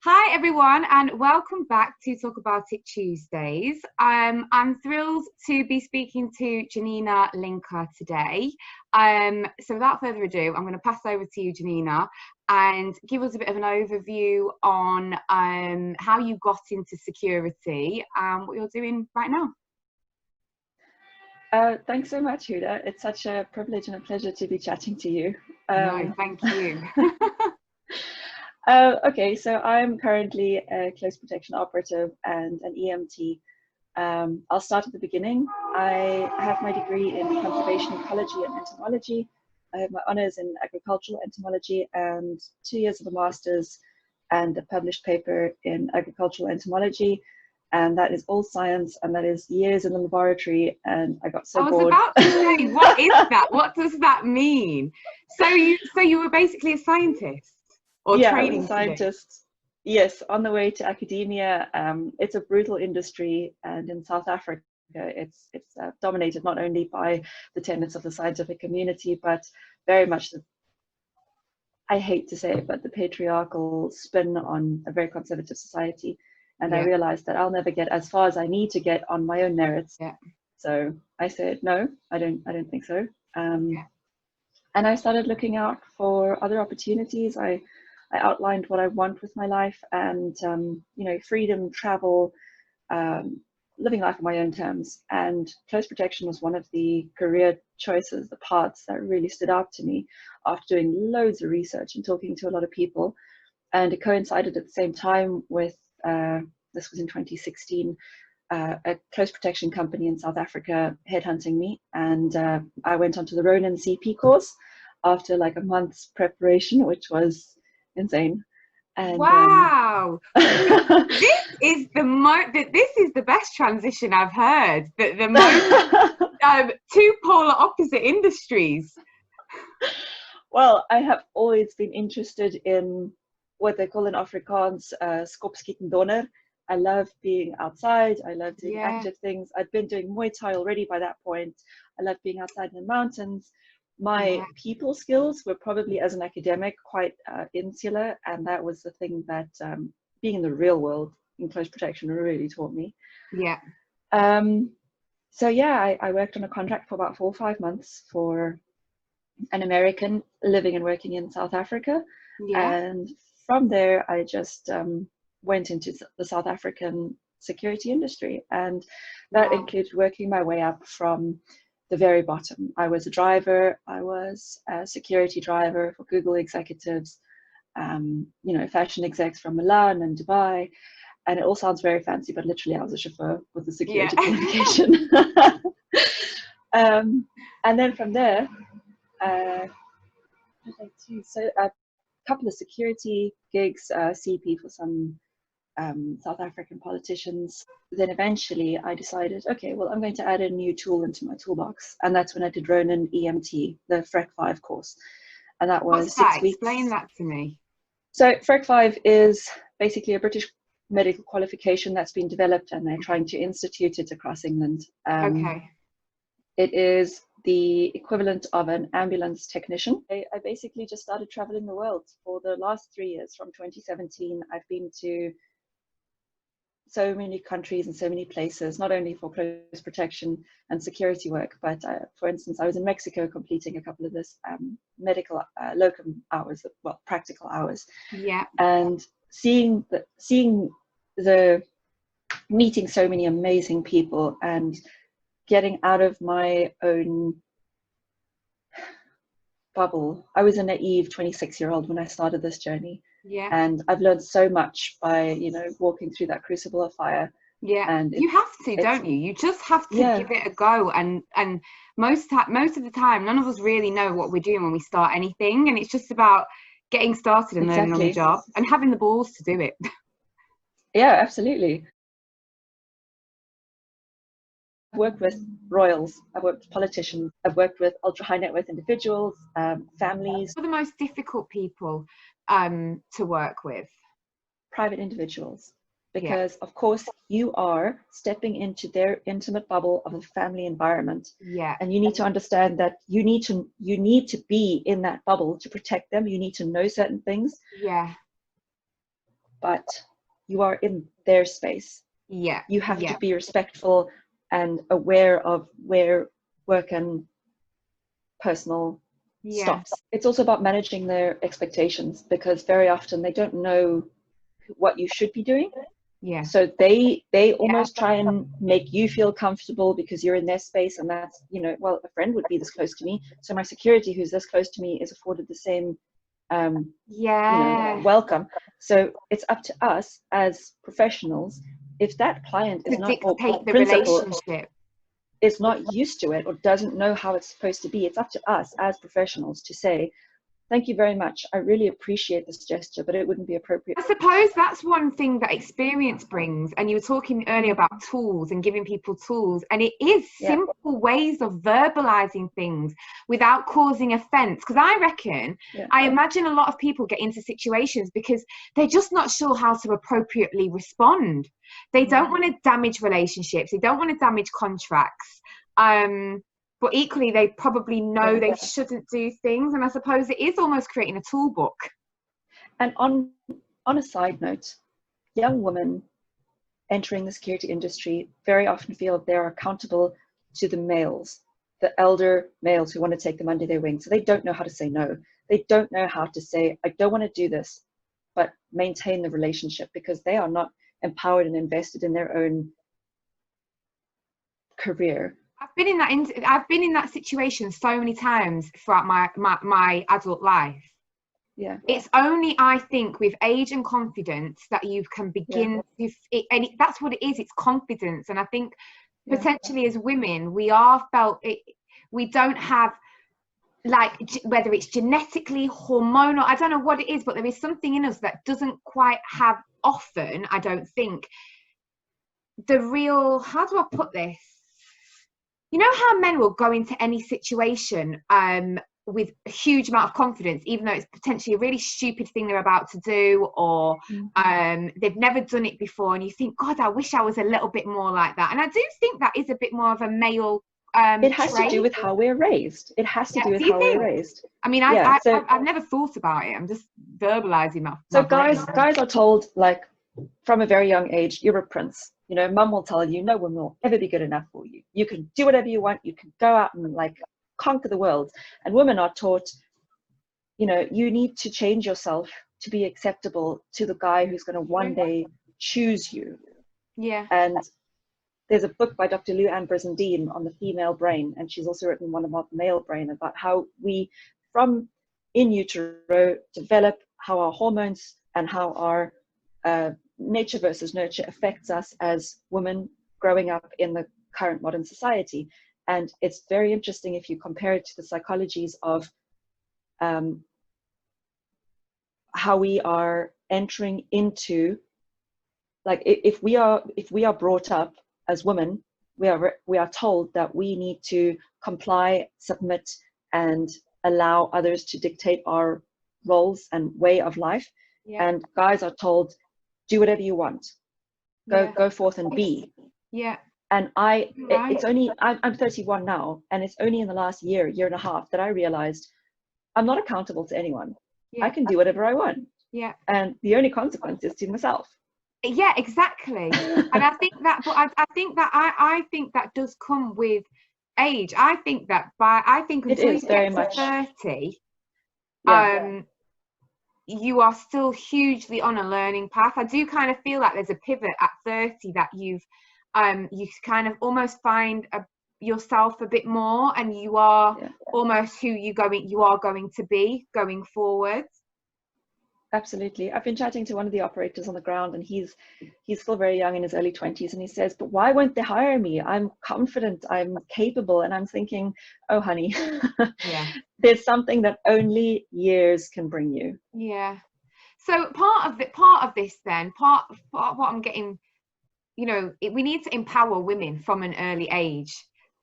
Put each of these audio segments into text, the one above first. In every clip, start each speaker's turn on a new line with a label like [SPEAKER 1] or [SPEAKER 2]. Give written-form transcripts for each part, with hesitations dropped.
[SPEAKER 1] Hi everyone, and welcome back to Talk About It Tuesdays. I'm thrilled to be speaking to Janina Lincke today. So without further ado, I'm going to pass over to you, Janina, and give us a bit of an overview on how you got into security and what you're doing right now.
[SPEAKER 2] Thanks so much, Huda. It's such a privilege and a pleasure to be chatting to you.
[SPEAKER 1] No, thank you.
[SPEAKER 2] Okay, so I'm currently a close protection operative and an EMT. I'll start at the beginning. I have my degree in conservation ecology and entomology. I have my honours in agricultural entomology and 2 years of a master's and a published paper in agricultural entomology. And that is all science, and that is years in the laboratory. And I got so bored.
[SPEAKER 1] I was about to say, what is that? What does that mean? So you were basically a scientist, or
[SPEAKER 2] yeah,
[SPEAKER 1] training
[SPEAKER 2] I was a scientist. Yes, on the way to academia. It's a brutal industry, and in South Africa, it's dominated not only by the tenets of the scientific community, but very much I hate to say it, but the patriarchal spin on a very conservative society. And I realized that I'll never get as far as I need to get on my own merits.
[SPEAKER 1] Yeah.
[SPEAKER 2] So I said, no, I don't think so. And I started looking out for other opportunities. I outlined what I want with my life, and freedom, travel, living life on my own terms. And close protection was one of the career choices, the paths that really stood out to me after doing loads of research and talking to a lot of people. And it coincided at the same time with this was in 2016. A close protection company in South Africa headhunting me, and I went onto the Ronin CP course after like a month's preparation, which was insane. And
[SPEAKER 1] wow, this is the best transition I've heard. The most two polar opposite industries.
[SPEAKER 2] Well, I have always been interested in what they call in Afrikaans skopskieten donder. I love being outside. I love doing active things. I'd been doing Muay Thai already by that point. I love being outside in the mountains. My people skills were probably, as an academic, quite insular, and that was the thing that being in the real world in close protection really taught me.
[SPEAKER 1] Yeah.
[SPEAKER 2] So yeah, I worked on a contract for about 4 or 5 months for an American living and working in South Africa.
[SPEAKER 1] Yeah.
[SPEAKER 2] And from there, I just went into the South African security industry, and that included working my way up from the very bottom. I was a driver. I was a security driver for Google Executives, fashion execs from Milan and Dubai. And it all sounds very fancy, but literally I was a chauffeur with a security qualification. And then from there, a couple of security gigs, CP for some South African politicians. Then eventually I decided, okay, well, I'm going to add a new tool into my toolbox. And that's when I did Ronin EMT, the FREC 5 course. And that was 6 weeks.
[SPEAKER 1] Explain that to me.
[SPEAKER 2] So FREC 5 is basically a British medical qualification that's been developed, and they're trying to institute it across England. It is the equivalent of an ambulance technician. I basically just started traveling the world for the last 3 years. From 2017, I've been to so many countries and so many places, not only for close protection and security work, but for instance, I was in Mexico completing a couple of this medical locum hours, well, practical hours.
[SPEAKER 1] Yeah.
[SPEAKER 2] And meeting so many amazing people and getting out of my own bubble. I was a naive 26-year-old when I started this journey.
[SPEAKER 1] Yeah.
[SPEAKER 2] And I've learned so much by, walking through that crucible of fire.
[SPEAKER 1] Yeah. And you have to, don't you? You just have to give it a go. And most of the time, none of us really know what we're doing when we start anything. And it's just about getting started and learning on the job and having the balls to do it.
[SPEAKER 2] Yeah, absolutely. I've worked with royals, I've worked with politicians, I've worked with ultra high net worth individuals, families.
[SPEAKER 1] What are the most difficult people to work with?
[SPEAKER 2] Private individuals, because of course you are stepping into their intimate bubble of a family environment.
[SPEAKER 1] Yeah.
[SPEAKER 2] And you need to understand that you need to be in that bubble to protect them. You need to know certain things.
[SPEAKER 1] Yeah.
[SPEAKER 2] but you are in their space.
[SPEAKER 1] Yeah.
[SPEAKER 2] You have to be respectful and aware of where work and personal stops. It's also about managing their expectations, because very often they don't know what you should be doing.
[SPEAKER 1] Yeah.
[SPEAKER 2] So they almost try and make you feel comfortable because you're in their space, and that's, you know, well, a friend would be this close to me, so my security who's this close to me is afforded the same you know, welcome. So it's up to us as professionals, if that client is not, or principal is not used to it or doesn't know how it's supposed to be, it's up to us as professionals to say, thank you very much, I really appreciate this gesture, but it wouldn't be appropriate.
[SPEAKER 1] I suppose that's one thing that experience brings. And you were talking earlier about tools and giving people tools, and it is simple ways of verbalizing things without causing offense. Because I reckon, I imagine a lot of people get into situations because they're just not sure how to appropriately respond. They don't want to damage relationships, they don't want to damage contracts, but equally they probably know they shouldn't do things. And I suppose it is almost creating a toolbook.
[SPEAKER 2] And on a side note, young women entering the security industry very often feel they're accountable to the males, the elder males who want to take them under their wing. So they don't know how to say no. They don't know how to say, I don't want to do this, but maintain the relationship, because they are not empowered and invested in their own career.
[SPEAKER 1] I've been in that situation so many times throughout my adult life.
[SPEAKER 2] Yeah.
[SPEAKER 1] It's only, I think, with age and confidence that you can begin to, and that's what it is. It's confidence. And I think potentially as women, we are felt it. We don't have, like, whether it's genetically, hormonal, I don't know what it is, but there is something in us that doesn't quite have often, I don't think, the real, how do I put this? You know how men will go into any situation with a huge amount of confidence, even though it's potentially a really stupid thing they're about to do, or they've never done it before, and you think, God, I wish I was a little bit more like that. And I do think that is a bit more of a male
[SPEAKER 2] it has
[SPEAKER 1] trait.
[SPEAKER 2] to do with how we're raised. It has to do with how we're raised.
[SPEAKER 1] I mean, I've never thought about it. I'm just verbalizing my
[SPEAKER 2] so guys are told, like, from a very young age, you're a prince. You know, mum will tell you, no one will ever be good enough for you. You can do whatever you want. You can go out and, like, conquer the world. And women are taught, you know, you need to change yourself to be acceptable to the guy who's going to one day choose you.
[SPEAKER 1] Yeah.
[SPEAKER 2] And there's a book by Dr. Lou Ann Brizendine on the female brain, and she's also written one about the male brain, about how we, from in utero, develop how our hormones and how our nature versus nurture affects us as women growing up in the current modern society. And it's very interesting if you compare it to the psychologies of how we are entering into, like, if we are brought up as women, we are told that we need to comply, submit, and allow others to dictate our roles and way of life. And guys are told, do whatever you want, go forth and be. And it's only, I'm 31 now, and it's only in the last year and a half that I realized I'm not accountable to anyone. I can do whatever I want. And the only consequence is to myself.
[SPEAKER 1] Yeah, exactly. And I think that, but I think that does come with age. I think until you get to 30, you are still hugely on a learning path. I do kind of feel like there's a pivot at 30 that you kind of almost find yourself a bit more, and you are almost who you are going to be going forward.
[SPEAKER 2] Absolutely. I've been chatting to one of the operators on the ground, and he's still very young, in his early 20s, and he says, but why won't they hire me? I'm confident, I'm capable. And I'm thinking, oh honey, there's something that only years can bring you.
[SPEAKER 1] So part of this then, part of what I'm getting, you know, we need to empower women from an early age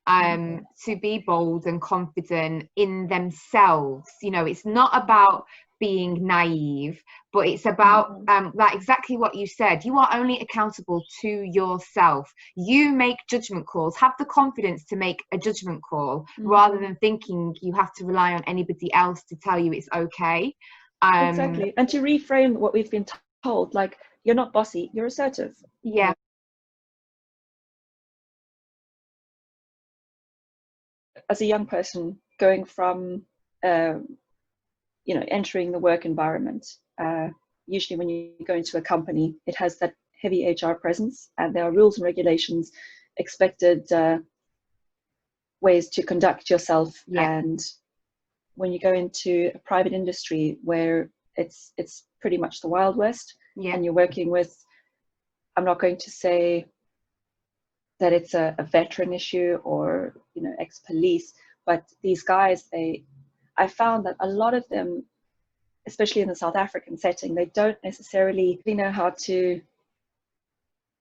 [SPEAKER 1] to be bold and confident in themselves. You know, it's not about being naive, but it's about like exactly what you said. You are only accountable to yourself. You make judgment calls. Have the confidence to make a judgment call rather than thinking you have to rely on anybody else to tell you it's okay.
[SPEAKER 2] Exactly. And to reframe what we've been told, like, you're not bossy, you're assertive.
[SPEAKER 1] Yeah.
[SPEAKER 2] As a young person going from entering the work environment, usually when you go into a company, it has that heavy HR presence, and there are rules and regulations, expected ways to conduct yourself. And when you go into a private industry where it's pretty much the Wild West, and you're working with, I'm not going to say that it's a veteran issue or ex-police, but these guys, I found that a lot of them, especially in the South African setting, they don't necessarily know how to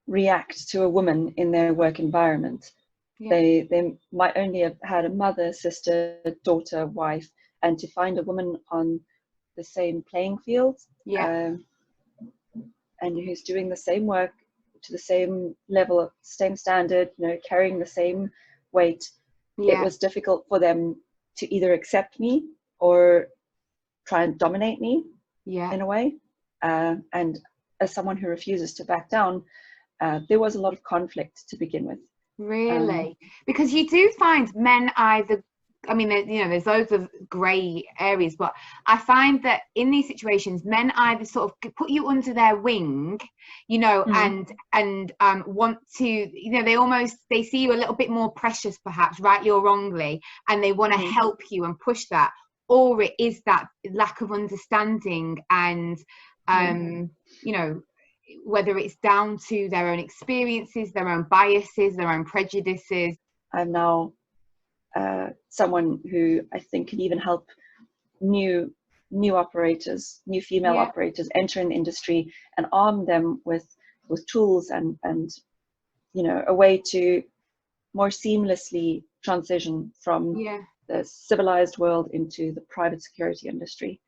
[SPEAKER 2] react to a woman in their work environment. They might only have had a mother, sister, daughter, wife, and to find a woman on the same playing field, and who's doing the same work to the same level of same standard, carrying the same weight, it was difficult for them to either accept me or try and dominate me in a way. And as someone who refuses to back down, there was a lot of conflict to begin with.
[SPEAKER 1] Really? Because you do find men either, I mean, there's loads of grey areas, but I find that in these situations, men either sort of put you under their wing, and want to, they see you a little bit more precious, perhaps, rightly or wrongly, and they want to help you and push that, or it is that lack of understanding and, whether it's down to their own experiences, their own biases, their own prejudices.
[SPEAKER 2] I'm now someone who I think can even help new operators, new female operators enter an industry and arm them with tools and a way to more seamlessly transition from the civilized world into the private security industry.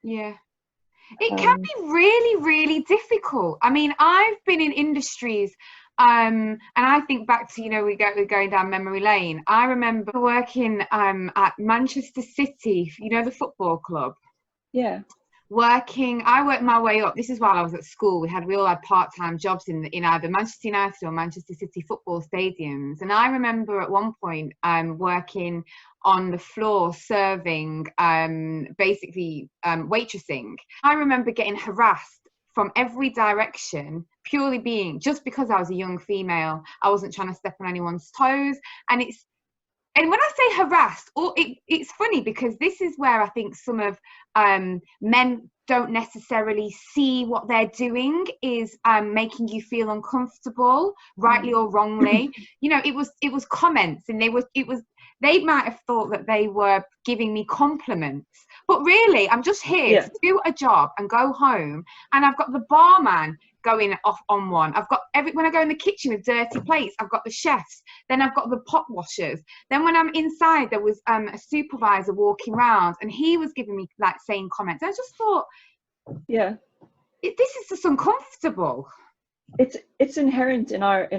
[SPEAKER 1] It can be really, really difficult. I mean, I've been in industries, and I think back to, we're going down memory lane. I remember working at Manchester City, the football club. I worked my way up. This is while I was at school. We all had part-time jobs in either Manchester United or Manchester City football stadiums. And I remember at one point working on the floor serving, basically waitressing. I remember getting harassed from every direction, purely just because I was a young female. I wasn't trying to step on anyone's toes. And when I say harassed, it's funny because this is where I think some of men don't necessarily see what they're doing is making you feel uncomfortable, rightly or wrongly. It was comments, and they might have thought that they were giving me compliments, but really I'm just here to do a job and go home, and I've got the barman going off on one. I've got when I go in the kitchen with dirty plates, I've got the chefs, then I've got the pot washers. Then when I'm inside, there was a supervisor walking around, and he was giving me saying comments. I just thought, this is just uncomfortable.
[SPEAKER 2] It's inherent in our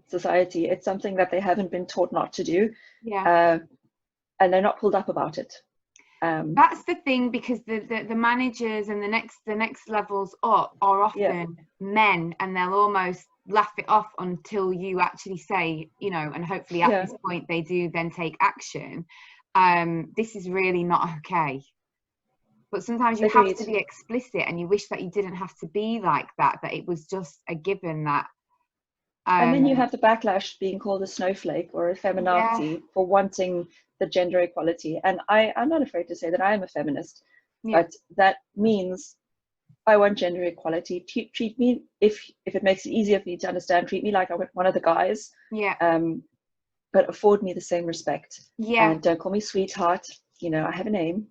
[SPEAKER 2] society. It's something that they haven't been taught not to do, and they're not pulled up about it.
[SPEAKER 1] That's the thing, because the managers and the next levels up are often men, and they'll almost laugh it off until you actually say, and hopefully at this point they do then take action. This is really not okay. But sometimes you have to be explicit, and you wish that you didn't have to be like that it was just a given that.
[SPEAKER 2] And then you have the backlash, being called a snowflake or a feminazi for wanting the gender equality. And I'm not afraid to say that I am a feminist, but that means I want gender equality. Treat me, if it makes it easier for you to understand, treat me like I'm one of the guys. But afford me the same respect. And don't call me sweetheart. I have a name.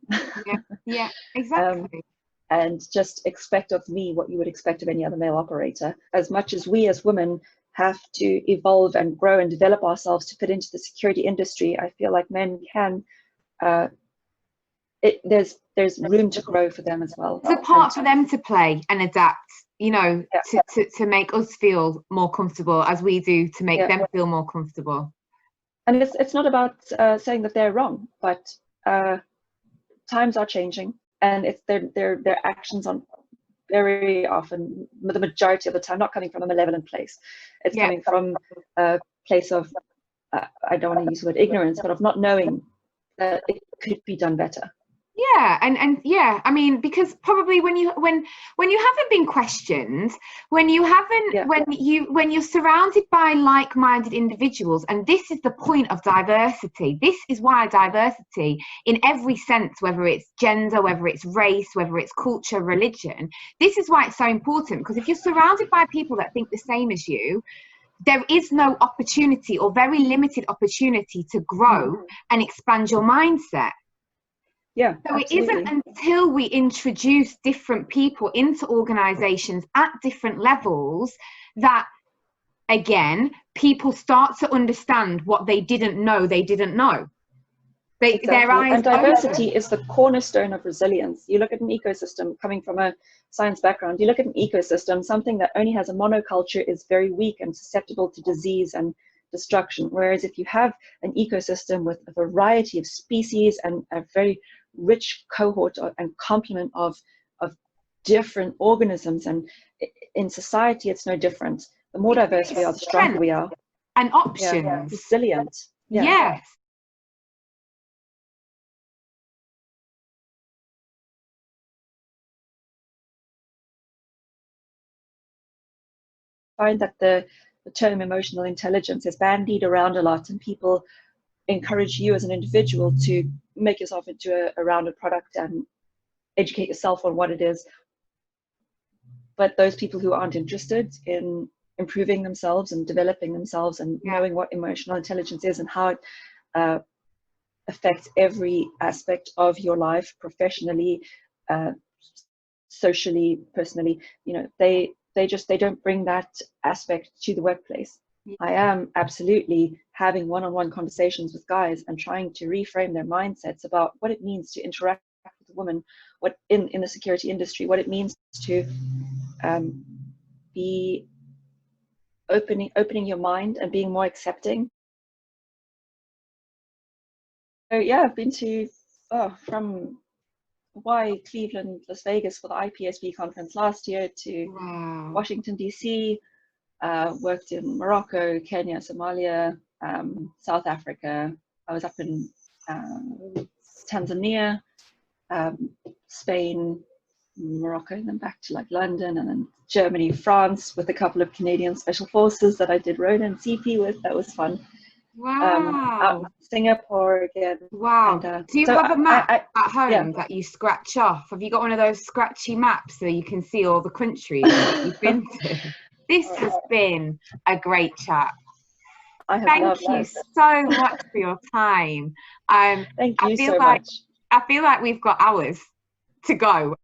[SPEAKER 1] Exactly.
[SPEAKER 2] And just expect of me what you would expect of any other male operator. As much as we as women have to evolve and grow and develop ourselves to fit into the security industry, I feel like men can. There's room to grow for them as well.
[SPEAKER 1] There's a part for them to play and adapt, to make us feel more comfortable, as we do to make them feel more comfortable.
[SPEAKER 2] And it's not about saying that they're wrong, but times are changing, and it's their actions on very often, the majority of the time, not coming from a malevolent place. It's coming from a place of, I don't want to use the word ignorance, but of not knowing that it could be done better.
[SPEAKER 1] Yeah, and yeah, I mean, because probably when you haven't been questioned, when you haven't, when you're surrounded by like-minded individuals, and this is the point of diversity. This is why diversity, in every sense, whether it's gender, whether it's race, whether it's culture, religion, this is why it's so important. Because if you're surrounded by people that think the same as you, there is no opportunity, or very limited opportunity, to grow and expand your mindset.
[SPEAKER 2] Yeah,
[SPEAKER 1] so
[SPEAKER 2] absolutely.
[SPEAKER 1] It isn't until we introduce different people into organizations at different levels that, again, people start to understand what they didn't know they didn't know. Their eyes
[SPEAKER 2] and diversity is the cornerstone of resilience. You look at an ecosystem, coming from a science background, you look at an ecosystem, something that only has a monoculture is very weak and susceptible to disease and destruction. Whereas if you have an ecosystem with a variety of species and a very rich cohort and complement of different organisms, and in society it's no different. The more diverse we are, the stronger we are.
[SPEAKER 1] And options.
[SPEAKER 2] Resilient.
[SPEAKER 1] Yes.
[SPEAKER 2] I find that the term emotional intelligence is bandied around a lot, and people encourage you as an individual to make yourself into a rounded product and educate yourself on what it is. But those people who aren't interested in improving themselves and developing themselves and knowing what emotional intelligence is and how it affects every aspect of your life, professionally, socially, personally, you know, they don't bring that aspect to the workplace. I am absolutely having one-on-one conversations with guys and trying to reframe their mindsets about what it means to interact with a woman, what in the security industry, what it means to be opening your mind and being more accepting. So yeah, I've been to from Hawaii, Cleveland, Las Vegas for the IPSB conference last year, to Washington DC, worked in Morocco, Kenya, Somalia, South Africa. I was up in Tanzania, Spain, Morocco, and then back to like London, and then Germany, France, with a couple of Canadian Special Forces that I did road and CP with. That was fun.
[SPEAKER 1] Wow.
[SPEAKER 2] Singapore again.
[SPEAKER 1] Wow.
[SPEAKER 2] And,
[SPEAKER 1] do you have a map at home that you scratch off? Have you got one of those scratchy maps so you can see all the countries that you've been to? This has been a great chat. Thank you so much for your time.
[SPEAKER 2] Thank you so much.
[SPEAKER 1] I feel like we've got hours to go.